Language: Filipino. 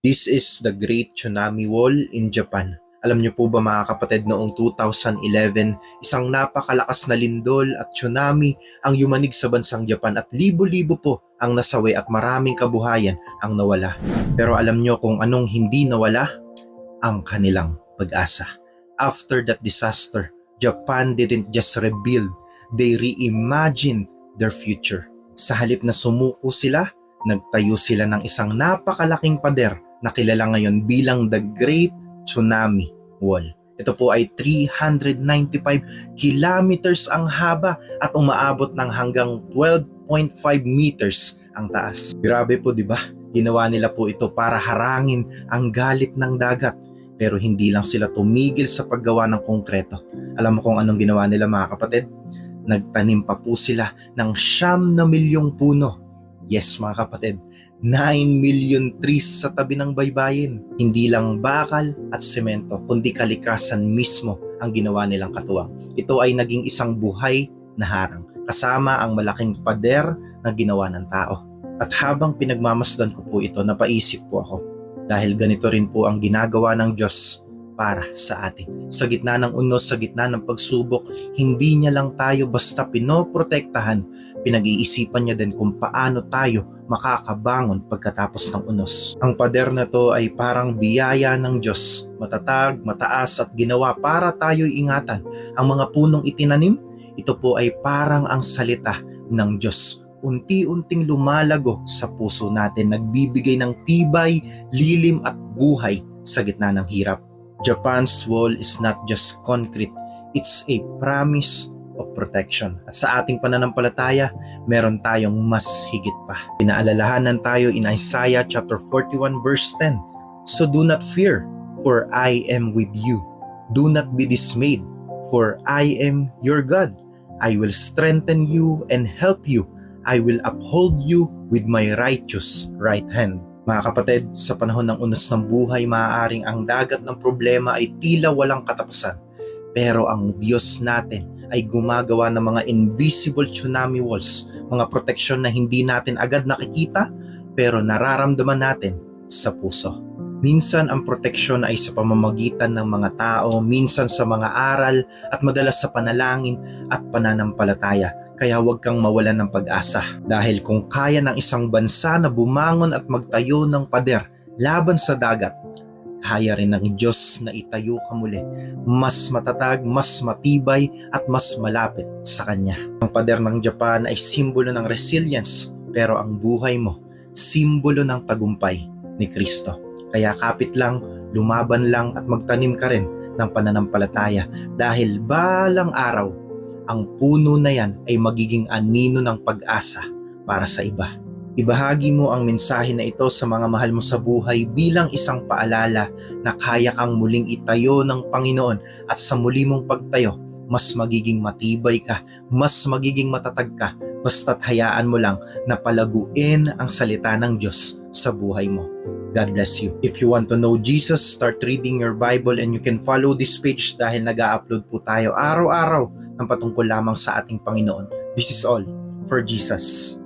This is the Great Tsunami Wall in Japan. Alam niyo po ba mga kapatid, noong 2011, isang napakalakas na lindol at tsunami ang yumanig sa bansang Japan at libo-libo po ang nasawi at maraming kabuhayan ang nawala. Pero alam niyo kung anong hindi nawala? Ang kanilang pag-asa. After that disaster, Japan didn't just rebuild, they reimagined their future. Sa halip na sumuko sila, nagtayo sila ng isang napakalaking pader na kilala ngayon bilang the Great Tsunami Wall. Ito po ay 395 kilometers ang haba at umaabot ng hanggang 12.5 meters ang taas. Grabe po, di ba? Ginawa nila po ito para harangin ang galit ng dagat. Pero hindi lang sila tumigil sa paggawa ng konkreto. Alam mo kung anong ginawa nila mga kapatid? Nagtanim pa po sila ng 9 milyong puno. Yes mga kapatid, 9 million trees sa tabi ng baybayin. Hindi lang bakal at semento, kundi kalikasan mismo ang ginawa nilang katuwang. Ito ay naging isang buhay na harang, kasama ang malaking pader na ginawa ng tao. At habang pinagmamasdan ko po ito, napaisip po ako, dahil ganito rin po ang ginagawa ng Diyos para sa atin. Sa gitna ng unos, sa gitna ng pagsubok, hindi niya lang tayo basta pinoprotektahan, pinag-iisipan niya din kung paano tayo makakabangon pagkatapos ng unos. Ang pader na to ay parang biyaya ng Diyos, matatag, mataas at ginawa para tayo'y ingatan. Ang mga punong itinanim, ito po ay parang ang salita ng Diyos. Unti-unting lumalago sa puso natin, nagbibigay ng tibay, lilim at buhay sa gitna ng hirap. Japan's wall is not just concrete, it's a promise of protection. At sa ating pananampalataya, meron tayong mas higit pa. Pinaalalahanan tayo in Isaiah chapter 41 verse 10. So do not fear, for I am with you. Do not be dismayed, for I am your God. I will strengthen you and help you. I will uphold you with my righteous right hand. Mga kapatid, sa panahon ng unos ng buhay, maaaring ang dagat ng problema ay tila walang katapusan. Pero ang Diyos natin ay gumagawa ng mga invisible tsunami walls, mga proteksyon na hindi natin agad nakikita pero nararamdaman natin sa puso. Minsan ang proteksyon ay sa pamamagitan ng mga tao, minsan sa mga aral at madalas sa panalangin at pananampalataya. Kaya huwag kang mawalan ng pag-asa dahil kung kaya ng isang bansa na bumangon at magtayo ng pader laban sa dagat, kaya rin ng Diyos na itayo ka muli, mas matatag, mas matibay at mas malapit sa Kanya. Ang pader ng Japan ay simbolo ng resilience, pero ang buhay mo, simbolo ng tagumpay ni Kristo. Kaya kapit lang, lumaban lang at magtanim ka rin ng pananampalataya dahil balang araw, ang puno na yan ay magiging anino ng pag-asa para sa iba. Ibahagi mo ang mensahe na ito sa mga mahal mo sa buhay bilang isang paalala na kaya kang muling itayo ng Panginoon at sa muli mong pagtayo, mas magiging matibay ka, mas magiging matatag ka, basta't hayaan mo lang na palaguin ang salita ng Diyos sa buhay mo. God bless you. If you want to know Jesus, start reading your Bible and you can follow this page dahil nag-a-upload po tayo araw-araw ng patungkol lamang sa ating Panginoon. This is all for Jesus.